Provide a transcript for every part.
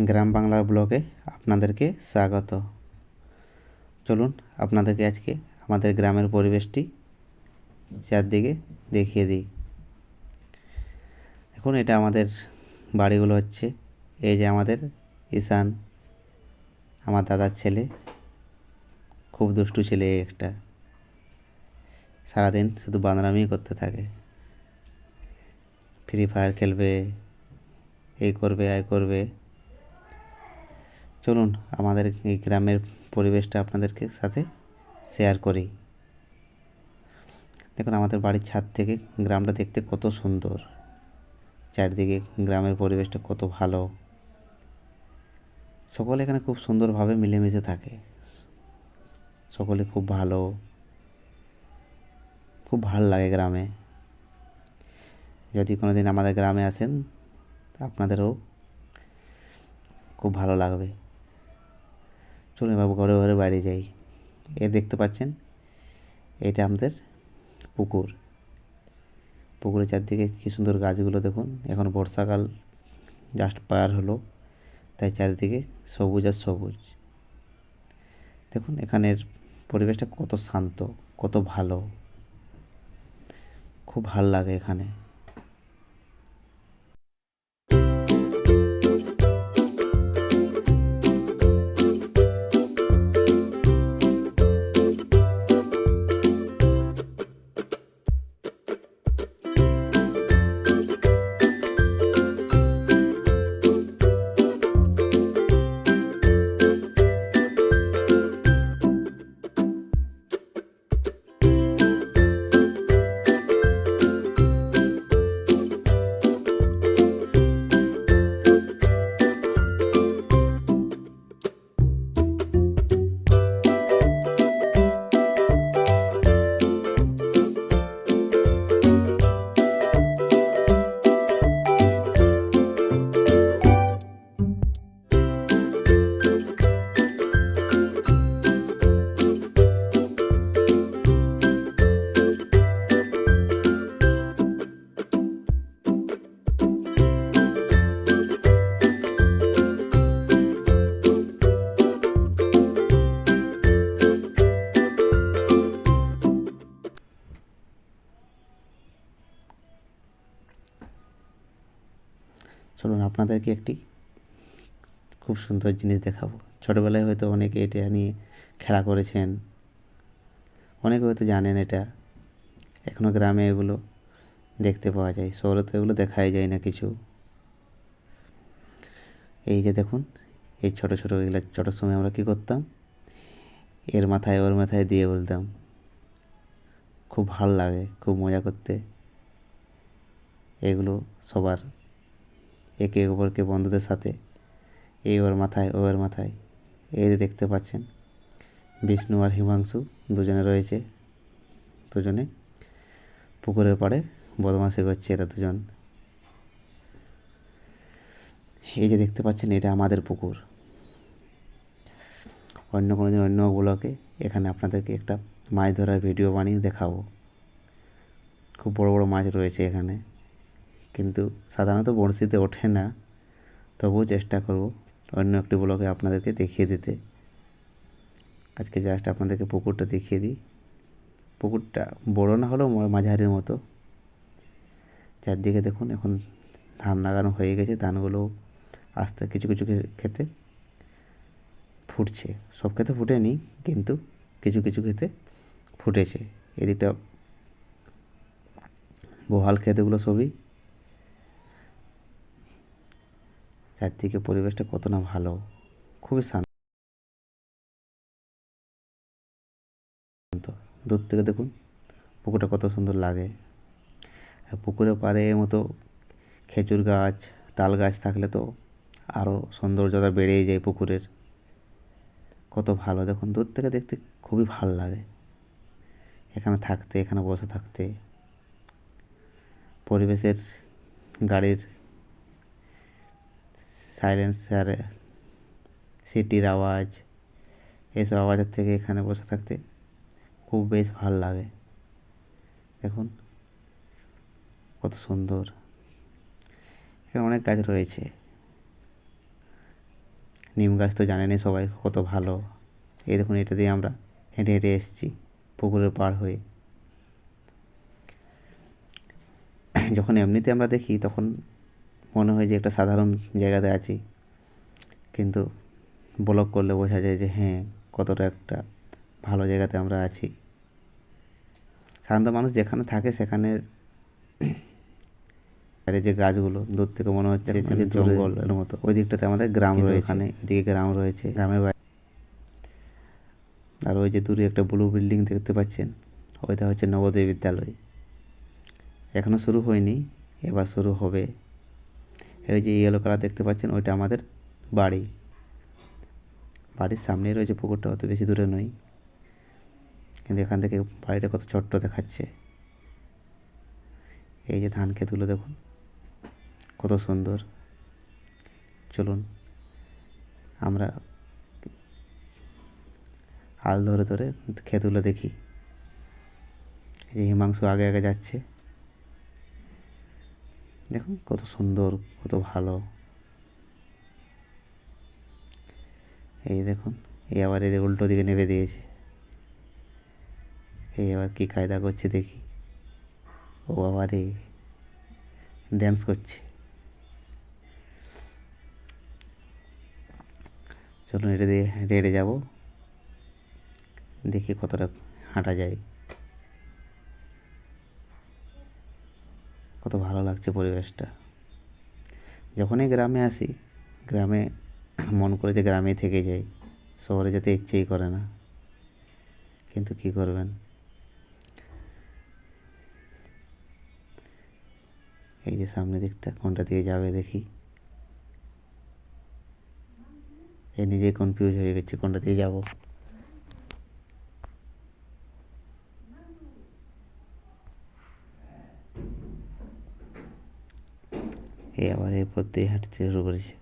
গ্রাম বাংলার ব্লগে আপনাদেরকে স্বাগত। চলুন আপনাদেরকে আজকে আমাদের গ্রামের পরিবেশটি চারদিকে দেখিয়ে দিই। এখন এটা আমাদের বাড়িগুলো হচ্ছে, এই যে আমাদের ঈশান, আমার দাদার ছেলে, খুব দুষ্টু ছেলে একটা, সারাদিন শুধু বাঁদরামি করতে থাকে, ফ্রি ফায়ার খেলবে, এই করবে আই করবে। চলুন আমাদের এই গ্রামের পরিবেশটা আপনাদেরকে সাথে শেয়ার করি। দেখুন আমাদের বাড়ির ছাদ থেকে গ্রামটা দেখতে কত সুন্দর, চারদিকে গ্রামের পরিবেশটা কত ভালো। সকলে এখানে খুব সুন্দরভাবে মিলেমিশে থাকে, সকলে খুব ভালো, খুব ভালো লাগে গ্রামে। যদি কোনো দিন আমাদের গ্রামে আসেন আপনাদেরও খুব ভালো লাগবে। চলুন এবার ঘরে ঘরে বাড়ি যাই। এ দেখতে পাচ্ছেন, এটা আমাদের পুকুর। পুকুরের চারদিকে কী সুন্দর গাছগুলো দেখুন। এখন বর্ষাকাল জাস্ট পার হলো, তাই চারিদিকে সবুজ আর সবুজ। দেখুন এখানের পরিবেশটা কত শান্ত, কত ভালো, খুব ভাল লাগে এখানে। চলুন আপনাদেরকে একটি খুব সুন্দর জিনিস দেখাবো। ছোটোবেলায় হয়তো অনেকে এটা নিয়ে খেলা করেছেন, অনেকে হয়তো জানেন এটা। এখনও গ্রামে এগুলো দেখতে পাওয়া যায়, শহরে তো এগুলো দেখাই যায় না কিছু। এই যে দেখুন, এই ছোটো ছোটো এগুলো ছোটোর সময় আমরা কী করতাম, এর মাথায় ওর মাথায় দিয়ে বলতাম। খুব ভাল লাগে, খুব মজা করতে এগুলো সবার, একে অপরকে বন্ধুদের সাথে এই ওর মাথায় ও ওর মাথায়। এই যে দেখতে পাচ্ছেন বিষ্ণু আর হিমাংশু দুজনে রয়েছে, দুজনে পুকুরের পাড়ে বদমাশি করছে এরা দুজন। এই যে দেখতে পাচ্ছেন এটা আমাদের পুকুর। অন্য কোনো দিন অন্য ব্লগে এখানে আপনাদেরকে একটা মাছ ধরার ভিডিও বানিয়ে দেখাবো। খুব বড় বড় মাছ রয়েছে এখানে, কিন্তু সাধারণত বড়শিতে ওঠে না, তবুও চেষ্টা করব অন্য একটি ব্লগে আপনাদেরকে দেখিয়ে দিতে। আজকে জাস্ট আপনাদেরকে পুকুরটা দেখিয়ে দিই। পুকুরটা বড় না হলেও মাঝারির মতো। চারদিকে দেখুন এখন ধান লাগানো হয়ে গেছে, ধানগুলো আস্তে কিছু কিছু ক্ষেতে ফুটছে, সব ক্ষেতে ফুটেনি, কিন্তু কিছু কিছু ক্ষেতে ফুটেছে। এদিকটা বহাল ক্ষেতগুলো সবই। চারদিকে পরিবেশটা কত না ভালো, খুবই শান্ত। দূর থেকে দেখুন পুকুরটা কত সুন্দর লাগে। আর পুকুরের পাড়ে মতো খেজুর গাছ, তাল গাছ থাকলে তো আরও সৌন্দর্যতা বেড়েই যায় পুকুরের। কত ভালো দেখুন, দূর থেকে দেখতে খুবই ভালো লাগে এখানে থাকতে, এখানে বসে থাকতে। পরিবেশের গাড়ির সাইলেন্সার, সিটির আওয়াজ, এইসব আওয়াজের থেকে এখানে বসে থাকতে খুব বেশ ভালো লাগে। দেখুন কত সুন্দর, এখানে অনেক গাছ রয়েছে। নিম গাছ তো জানেনই সবাই কত ভালো। এই দেখুন, এটা দিয়ে আমরা হেঁটে হেঁটে এসেছি পুকুরের পাড় হয়ে। যখন এমনিতে আমরা দেখি তখন মনে হয় যে একটা সাধারণ জায়গাতে আছি, কিন্তু ব্লগ করলে বোঝা যায় যে হ্যাঁ, কতটা একটা ভালো জায়গাতে আমরা আছি। সাধারণত মানুষ যেখানে থাকে সেখানে বাইরে যে গাছগুলো দূর থেকে মনে হচ্ছে যে জঙ্গলের মতো, ওই দিকটাতে আমাদের গ্রাম রয়েছে, ওখানে এদিকে গ্রাম রয়েছে, গ্রামের বাইরে। আর ওই যে দূরে একটা ব্লু বিল্ডিং দেখতে পাচ্ছেন, ওইটা হচ্ছে নবোদয় বিদ্যালয়। এখনও শুরু হয়নি, এবার শুরু হবে। এই যে ইয়েলো কালার দেখতে পাচ্ছেন, ওইটা আমাদের বাড়ি। বাড়ির সামনেই রয়েছে পুকুরটা, অত বেশি দূরে নয়, কিন্তু এখান থেকে বাড়িটা কত ছোট্ট দেখাচ্ছে। এই যে ধান ক্ষেতগুলো দেখুন কত সুন্দর। চলুন আমরা হাল ধরে ধরে ক্ষেতগুলো দেখি। এই যে হিমাংশু আগে আগে যাচ্ছে, দেখুন কত সুন্দর, কত ভালো। এই দেখুন, এই আবার এদের উল্টো দিকে নেমে দিয়েছে। এই আবার কী কায়দা করছে দেখি, ও আবার এই ড্যান্স করছে। চলুন এটা দিয়ে হেঁটে হেঁটে যাবো, দেখি কতটা হাঁটা যায়। কত ভালো লাগছে পরিবেশটা। যখনই গ্রামে আসি, গ্রামে মন করে যে গ্রামেই থেকে যাই, শহরে যেতে ইচ্ছেই করে না, কিন্তু কি করবেন। এই যে সামনের দিকটা কোনটা দিয়ে যাবে দেখি, এই নিজেই কনফিউজ হয়ে গেছি কোনটা দিয়ে যাব। এই আবার এই পথ দিয়ে হাঁটতে শুরু করেছে।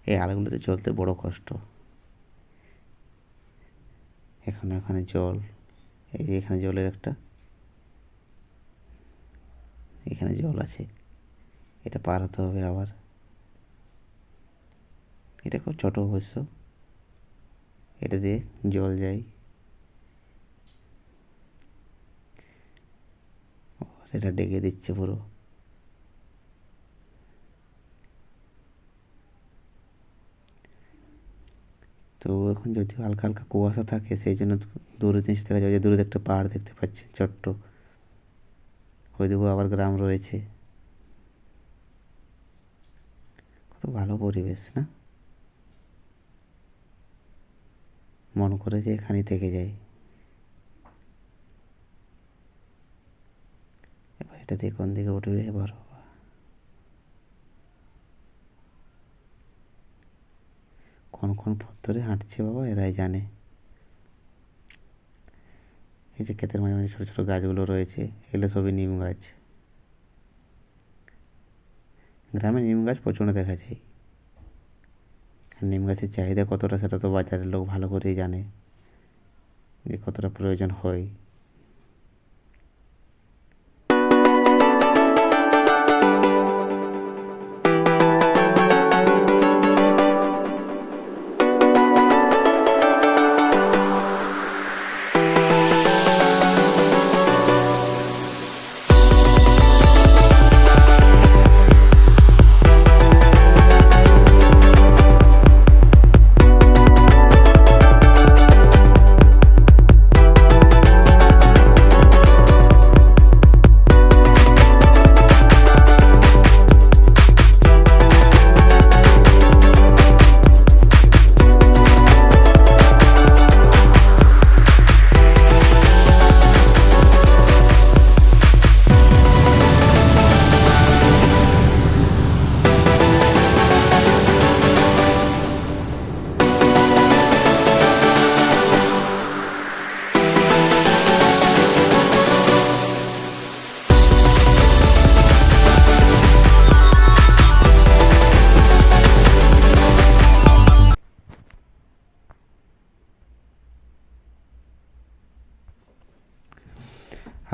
এই আলোগুলোতে চলতে বড় কষ্ট। এখানে জল, এই যে এখানে জলের একটা, এখানে জল আছে, এটা পার হতে হবে আবার। এটা খুব ছোট অবশ্য, এটা দিয়ে জল যায়। এটা ডেকে দিচ্ছে পুরো। তো এখন যদিও হালকা হালকা কুয়াশা থাকে, সেই জন্য দূরে জিনিস দেখা যায়। যে দূরে একটা পাহাড় দেখতে পাচ্ছি ছোট্ট, ওইদিকেও আবার গ্রাম রয়েছে। কত ভালো পরিবেশ না, মন করে যে এখানেই থেকে যাই। এবার এটা দিয়ে কোন দিকে উঠবে এবার, কোন কোন পথ ধরে হাঁটছে বাবা এরাই জানে। এই যে ক্ষেতের মাঝে মাঝে ছোটো ছোটো গাছগুলো রয়েছে, এগুলো সবই নিম গাছ। গ্রামে নিম গাছ প্রচণ্ড দেখা যায়। আর নিম গাছের চাহিদা কতটা সেটা তো বাজারের লোক ভালো করেই জানে, যে কতটা প্রয়োজন হয়।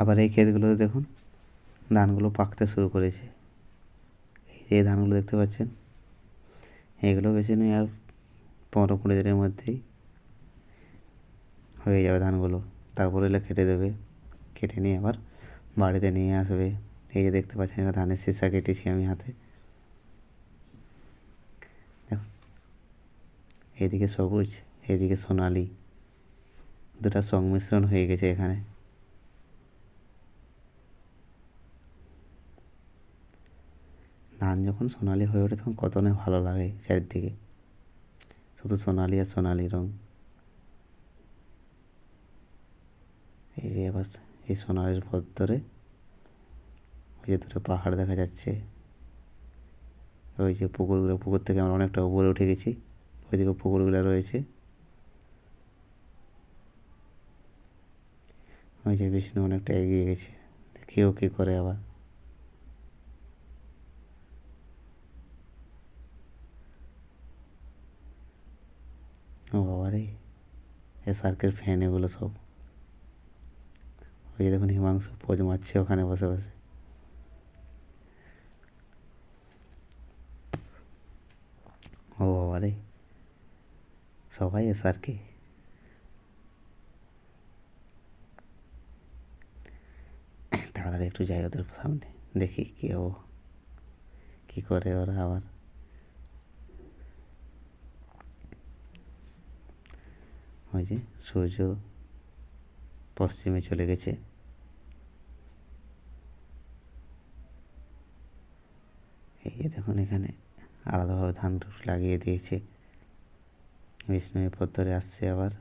আবার এই ক্ষেতগুলোতে দেখুন ধানগুলো পাকতে শুরু করেছে। এই যে ধানগুলো দেখতে পাচ্ছেন, এগুলো বেশি নয়, আর 15-20 দিনের মধ্যেই হয়ে যাবে ধানগুলো। তারপরে এলে কেটে দেবে, কেটে নিয়ে আবার বাড়িতে নিয়ে আসবে। এই যে দেখতে পাচ্ছেন, এবার ধানের সীসা কেটেছি আমি হাতে। দেখো, এদিকে সবুজ, এদিকে সোনালি, দুটা সংমিশ্রণ হয়ে গেছে এখানে। ধান যখন সোনালি হয়ে ওঠে তখন কত না ভালো লাগে চারিদিকে, শুধু সোনালি আর সোনালি রং। এই যে এবার এই সোনালির পথ ধরে ওই যে দুটো পাহাড় দেখা যাচ্ছে, ওই যে পুকুরগুলো, পুকুর থেকে আমরা অনেকটা উপরে উঠে গেছি, ওইদিকে পুকুরগুলো রয়েছে। ওই যে বিষ্ণু অনেকটা এগিয়ে গেছে, দেখি ও কী করে আবার। ও বাবা রে, সার্কের ফ্যান এগুলো সব। ওই যে দেখুন হিমাংশু পোজ মারছে ওখানে বসে বসে। ও বাবা রে, সবাই সার্কে। তাড়াতাড়ি একটু যাই ওদের সামনে, দেখি কি ও কী করে ওরা আবার। ওই যে সূর্য পশ্চিমে চলে গেছে। এই যে দেখুন এখানে আলাদাভাবে ধান লাগিয়ে দিয়েছে। বিষ্ণু এই পথ ধরে আসছে আবার।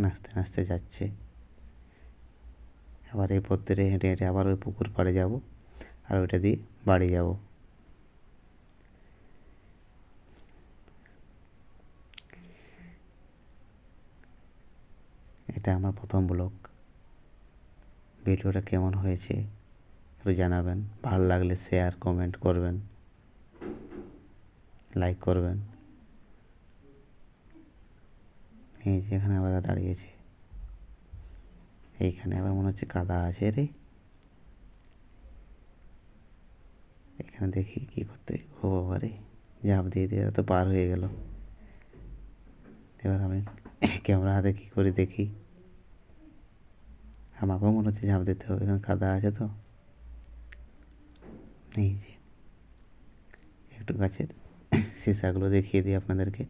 নাচতে নাচতে যাচ্ছে। আবার এই পথ ধরে হেঁটে হেঁটে আবার ওই পুকুর পাড়ে যাব, আর ওইটা দিয়ে বাড়ি যাব। এটা আমার প্রথম ব্লগ। ভিডিওটা কেমন হয়েছে একটু জানাবেন, ভালো লাগলে শেয়ার কমেন্ট করবেন, লাইক করবেন। এই যে এখানে আবার দাঁড়িয়েছে, এইখানে আবার মনে হচ্ছে কাদা আছে রে। এখানে দেখি কি করতে, ও বাবা রে, ঝাঁপ দিয়ে দিয়ে তো পার হয়ে গেল। এবার আমি ক্যামেরা হাতে কী করে দেখি, আমাকেও মনে হচ্ছে ঝাঁপ দিতে হবে, এখানে কাদা আছে তো। এই যে একটু গাছের সীসাগুলো দেখিয়ে দিই আপনাদেরকে।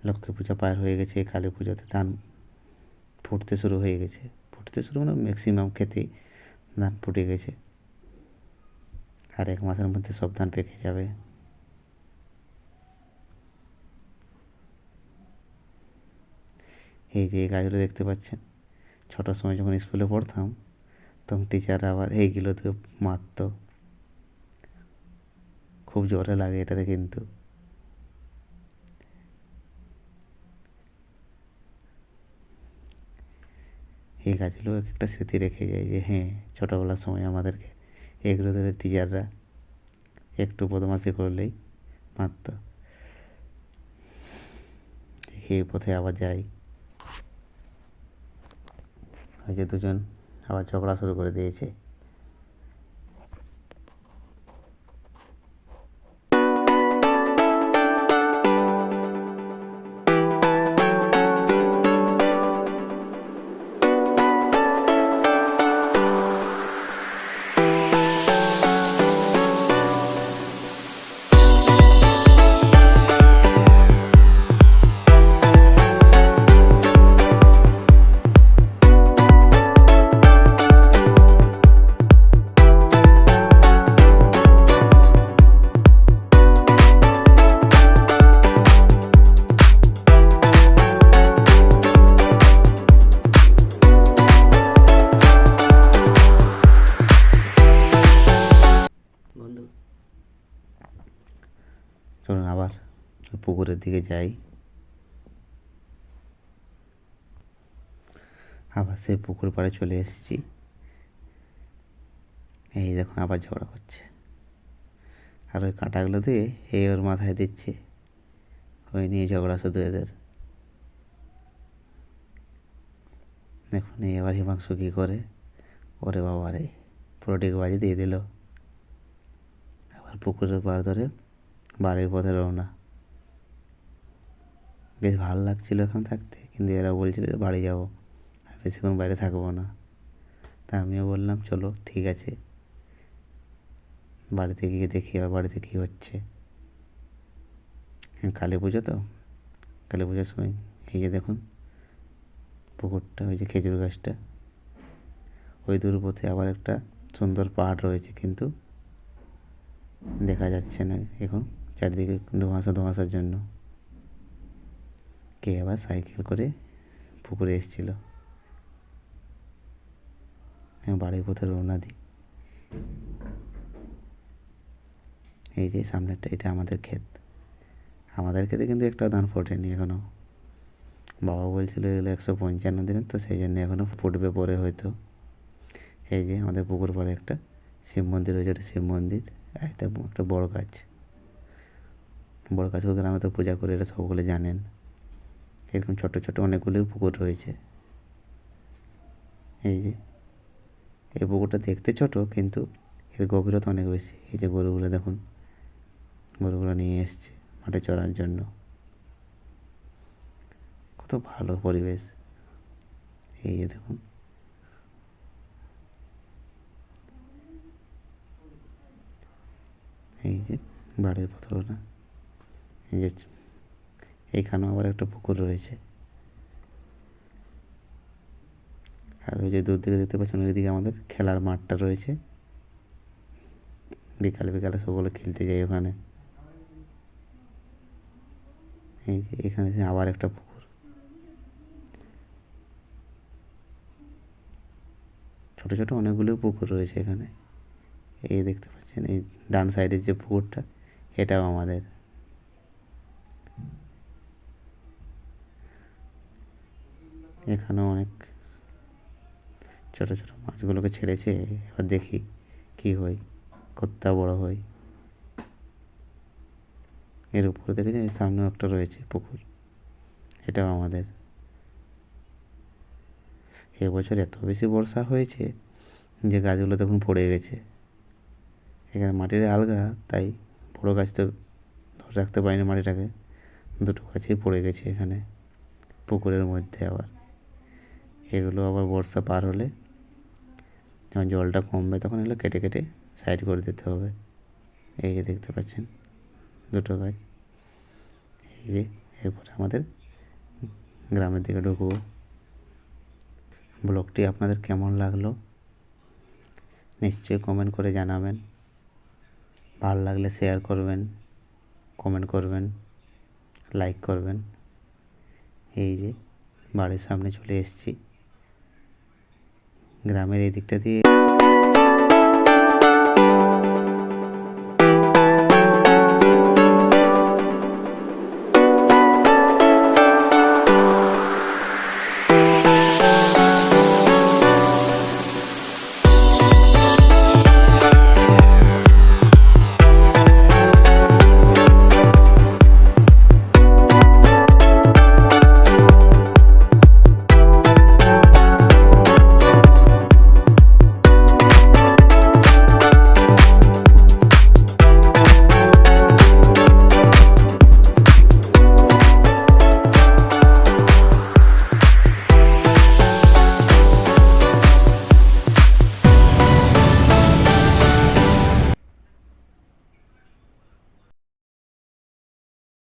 লক্ষ্মী পূজা পার হয়ে গেছে, কালী পুজোতে ধান ফুটতে শুরু হয়ে গেছে। ফুটতে শুরু মানে ম্যাক্সিমাম ক্ষেতেই ধান ফুটে গেছে, আর 1 মাসের মধ্যে সব ধান পেকে যাবে। এই যে এই গাছগুলো দেখতে পাচ্ছেন, ছোটোর সময় যখন স্কুলে পড়তাম তখন টিচাররা আবার এইগুলো তো মারতো, খুব জোরে লাগে এটাতে কিন্তু। এই গাছগুলো এক একটা স্মৃতি রেখে যায় যে হ্যাঁ, ছোটোবেলার সময় আমাদেরকে এগুলো ধরে টিচাররা একটু বদমাশি করলেই মারতো। দেখি এই পথে আবার যাই। ওই যে দুজন আবার ঝগড়া শুরু করে দিয়েছে। চলুন আবার পুকুরের দিকে যাই। আবার সেই পুকুর পাড়ে চলে এসেছি। এই দেখুন আবার ঝগড়া করছে, আর ওই কাঁটাগুলো দিয়ে এই ওর মাথায় দিচ্ছে, ওই নিয়ে ঝগড়া শুধু এদের। দেখুন এই এবার হিমাংশু কী করে, ওরে বাবা রে, পুরো ডিগবাজি দিয়ে দিল। আবার পুকুরের পাড় ধরে বাড়ির পথে রওনা। বেশ ভালো লাগছিল এখন থাকতে, কিন্তু এরা বলছিল যে বাড়ি যাবো, আর বেশিক্ষণ বাইরে থাকবো না। তা আমিও বললাম চলো ঠিক আছে, বাড়িতে গিয়ে দেখি আর বাড়িতে কী হচ্ছে। কালী পুজো তো, কালী পুজোর সময় এই যে দেখুন পুকুরটা, ওই যে খেজুর গাছটা, ওই দূর পথে আবার একটা সুন্দর পাহাড় রয়েছে, কিন্তু দেখা যাচ্ছে না এখন, চারিদিকে ধোঁয়াশা ধোঁয়াশার জন্য। কে আবার সাইকেল করে পুকুরে এসেছিল। বাড়ির পথে রওনা দিই। এই যে সামনেরটা, এটা আমাদের ক্ষেত। আমাদের ক্ষেতে কিন্তু একটা ধান ফোটেনি এখনো। বাবা বলছিল এগুলো 155 দিনের, তো সেই জন্য এখনো ফুটবে পরে হয়তো। এই যে আমাদের পুকুর পাড়ে একটা শিব মন্দির রয়েছে, একটা শিব মন্দির, একটা একটা বড় গাছ। বড় গাছও গ্রামে তো পূজা করে, এটা সকলে জানেন। এরকম ছোট ছোট অনেকগুলোই পুকুর রয়েছে। এই যে এই পুকুরটা দেখতে ছোট, কিন্তু এর গভীরতা অনেক বেশি। এই যে গরুগুলো দেখুন, গরুগুলো নিয়ে এসছে মাঠে চড়ার জন্য। কত ভালো পরিবেশ। এই যে দেখুন, এই যে বাড়ির পথটা, এই যে এইখানেও আবার একটা পুকুর রয়েছে। আর ওই যে দূর দিকে দেখতে পাচ্ছেন, ওইদিকে আমাদের খেলার মাঠটা রয়েছে। বিকালে বিকালে সকলে খেলতে যাই ওখানে। এই যে এখানে আবার একটা পুকুর, ছোট ছোট অনেকগুলো পুকুর রয়েছে এখানে। এই দেখতে পাচ্ছেন এই ডান সাইডের যে পুকুরটা, এটাও আমাদের। এখানেও অনেক ছোট ছোট মাছগুলোকে ছেড়েছে, এবার দেখি কি হয়, কতটা বড় হয়। এর উপরে দেখেছেন সামনেও একটা রয়েছে পুকুর, এটাও আমাদের। এবছর এত বেশি বর্ষা হয়েছে যে গাছগুলো তখন পড়ে গেছে। এখানে মাটির আলগা, তাই বড়ো গাছ তো ধরে রাখতে পারিনি মাটিটাকে, দুটো গাছই পড়ে গেছে এখানে পুকুরের মধ্যে। আবার এগুলো আবার বর্ষা পার হলে, যখন জলটা কমবে, তখন এগুলো কেটে কেটে সাইড করে দিতে হবে। এই যে দেখতে পাচ্ছেন দুটো গাছ। এই যে এরপরে আমাদের গ্রামের দিকে ঢুকবো। ব্লগটি আপনাদের কেমন লাগলো নিশ্চয়ই কমেন্ট করে জানাবেন। ভালো লাগলে শেয়ার করবেন, কমেন্ট করবেন, লাইক করবেন। এই যে বাড়ির সামনে চলে এসেছি, গ্রামের এই দিকটা দিয়ে